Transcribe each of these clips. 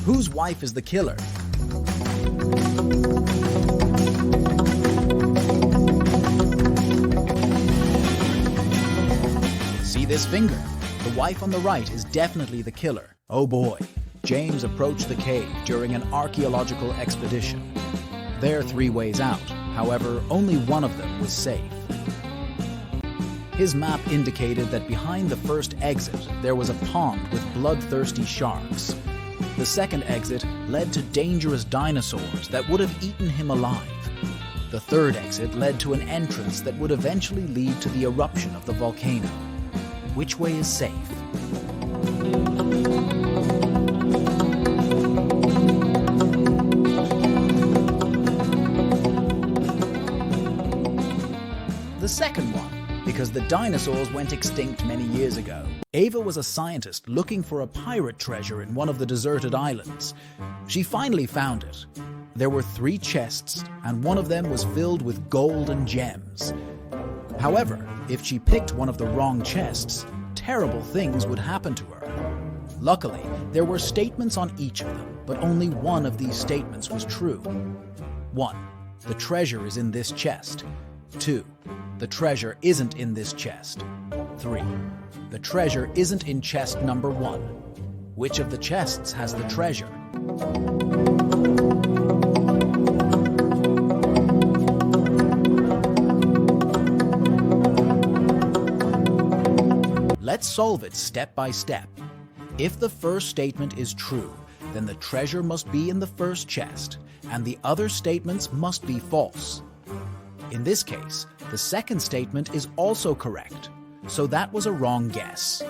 Whose wife is the killer? See this finger? The wife on the right is definitely the killer. Oh boy. James approached the cave during an archaeological expedition. There are 3 ways out. However, only one of them was safe. His map indicated that behind the first exit, there was a pond with bloodthirsty sharks. The second exit led to dangerous dinosaurs that would have eaten him alive. The third exit led to an entrance that would eventually lead to the eruption of the volcano. Which way is safe? The second one, because the dinosaurs went extinct many years ago. Ava was a scientist looking for a pirate treasure in one of the deserted islands. She finally found it. There were 3 chests, and one of them was filled with gold and gems. However, if she picked one of the wrong chests, terrible things would happen to her. Luckily, there were statements on each of them, but only one of these statements was true. 1. The treasure is in this chest. 2. The treasure isn't in this chest. 3. The treasure isn't in chest number 1. Which of the chests has the treasure? Let's solve it step by step. If the first statement is true, then the treasure must be in the first chest, and the other statements must be false. In this case, the second statement is also correct, so that was a wrong guess.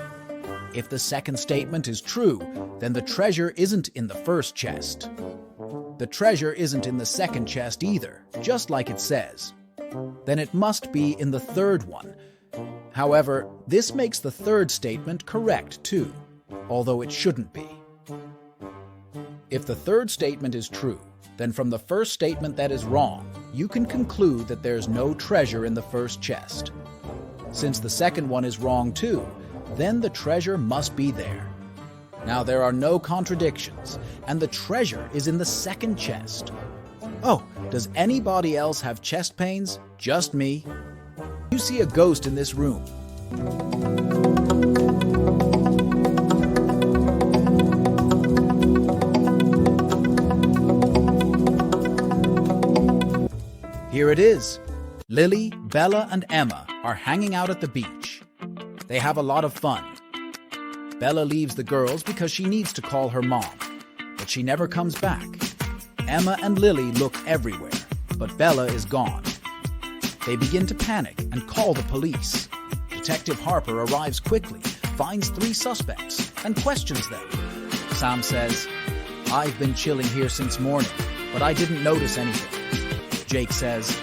If the second statement is true, then the treasure isn't in the first chest. The treasure isn't in the second chest either, just like it says. Then it must be in the third one. However, this makes the third statement correct too, although it shouldn't be. If the third statement is true, then from the first statement that is wrong, you can conclude that there's no treasure in the first chest. Since the second one is wrong too, then the treasure must be there. Now there are no contradictions, and the treasure is in the second chest. Oh, does anybody else have chest pains? Just me? You see a ghost in this room. Here it is. Lily, Bella, and Emma are hanging out at the beach. They have a lot of fun. Bella leaves the girls because she needs to call her mom, but she never comes back. Emma and Lily look everywhere, but Bella is gone. They begin to panic and call the police. Detective Harper arrives quickly, finds 3 suspects, and questions them. Sam says, "I've been chilling here since morning, but I didn't notice anything." Jake says,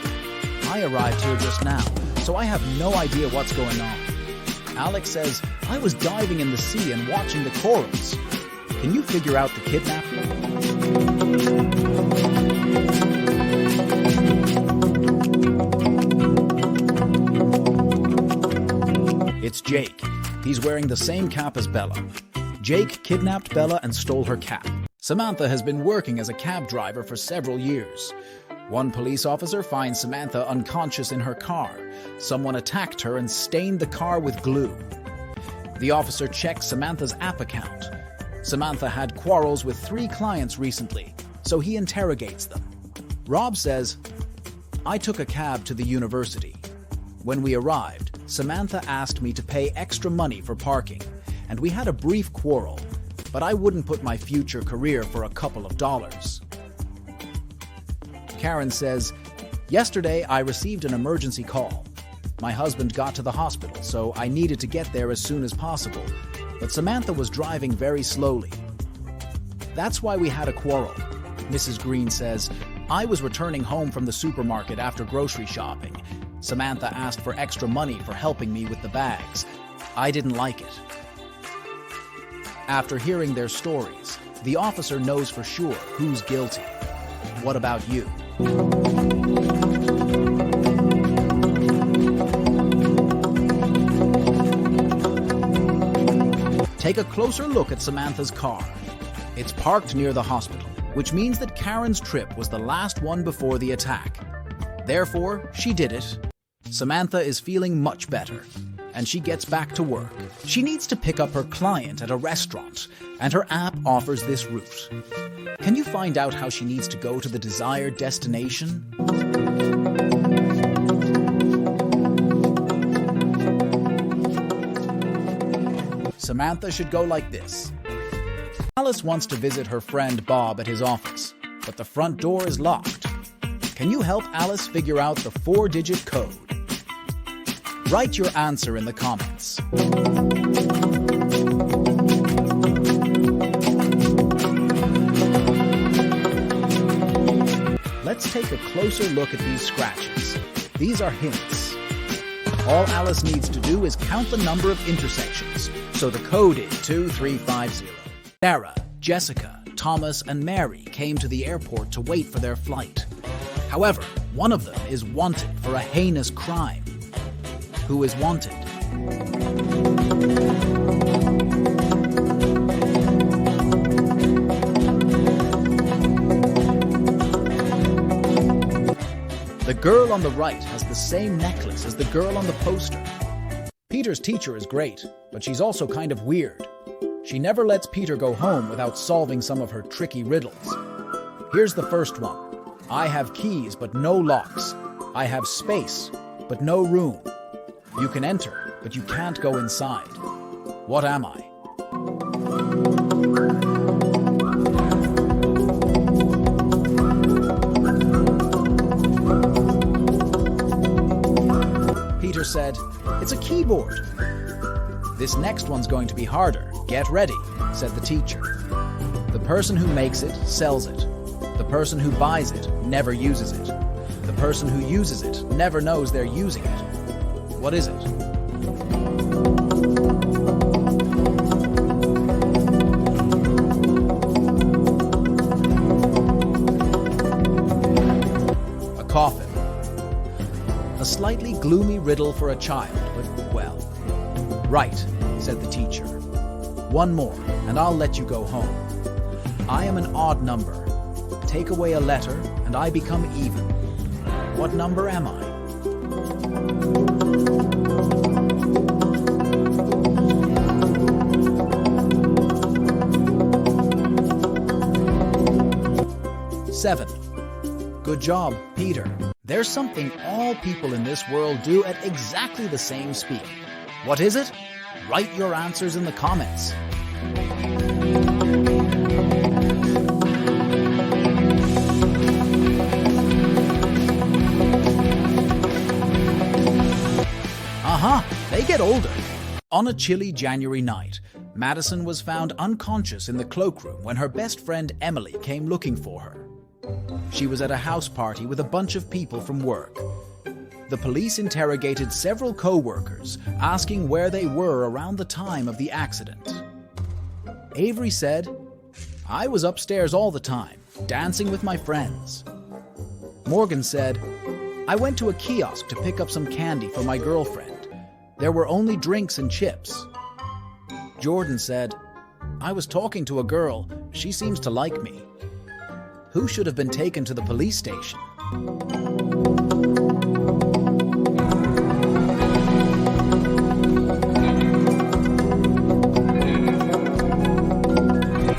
"I arrived here just now, so I have no idea what's going on." Alex says, "I was diving in the sea and watching the corals. Can you figure out the kidnapper?" It's Jake. He's wearing the same cap as Bella. Jake kidnapped Bella and stole her cap. Samantha has been working as a cab driver for several years. One police officer finds Samantha unconscious in her car. Someone attacked her and stained the car with glue. The officer checks Samantha's app account. Samantha had quarrels with 3 clients recently, so he interrogates them. Rob says, "I took a cab to the university. When we arrived, Samantha asked me to pay extra money for parking, and we had a brief quarrel, but I wouldn't put my future career for a couple of dollars." Karen says, "Yesterday I received an emergency call. My husband got to the hospital, so I needed to get there as soon as possible, but Samantha was driving very slowly. That's why we had a quarrel." Mrs. Green says, "I was returning home from the supermarket after grocery shopping. Samantha asked for extra money for helping me with the bags. I didn't like it." After hearing their stories, the officer knows for sure who's guilty. What about you? Take a closer look at Samantha's car. It's parked near the hospital, which means that Karen's trip was the last one before the attack. Therefore, she did it. Samantha is feeling much better, and she gets back to work. She needs to pick up her client at a restaurant, and her app offers this route. Can you find out how she needs to go to the desired destination? Samantha should go like this. Alice wants to visit her friend Bob at his office, but the front door is locked. Can you help Alice figure out the 4-digit code? Write your answer in the comments. Let's take a closer look at these scratches. These are hints. All Alice needs to do is count the number of intersections, so the code is 2350. Sarah, Jessica, Thomas, and Mary came to the airport to wait for their flight. However, one of them is wanted for a heinous crime. Who is wanted? The girl on the right has the same necklace as the girl on the poster. Peter's teacher is great, but she's also kind of weird. She never lets Peter go home without solving some of her tricky riddles. Here's the first one. I have keys but no locks. I have space but no room. You can enter, but you can't go inside. What am I? Peter said, "It's a keyboard." This next one's going to be harder. Get ready, said the teacher. The person who makes it sells it. The person who buys it never uses it. The person who uses it never knows they're using it. What is it? A coffin. A slightly gloomy riddle for a child, but, well, right, said the teacher. One more, and I'll let you go home. I am an odd number. Take away a letter, and I become even. What number am I? Seven. Good job, Peter. There's something all people in this world do at exactly the same speed. What is it? Write your answers in the comments. They get older. On a chilly January night, Madison was found unconscious in the cloakroom when her best friend Emily came looking for her. She was at a house party with a bunch of people from work. The police interrogated several co-workers, asking where they were around the time of the accident. Avery said, "I was upstairs all the time, dancing with my friends." Morgan said, "I went to a kiosk to pick up some candy for my girlfriend. There were only drinks and chips." Jordan said, "I was talking to a girl. She seems to like me." Who should have been taken to the police station?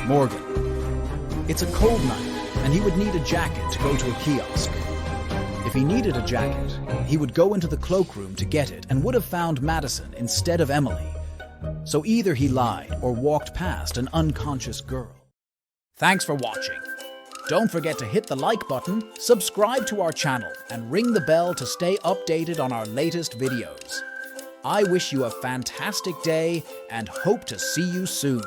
Morgan. It's a cold night, and he would need a jacket to go to a kiosk. If he needed a jacket, he would go into the cloakroom to get it and would have found Madison instead of Emily. So either he lied or walked past an unconscious girl. Thanks for watching. Don't forget to hit the like button, subscribe to our channel, and ring the bell to stay updated on our latest videos. I wish you a fantastic day and hope to see you soon.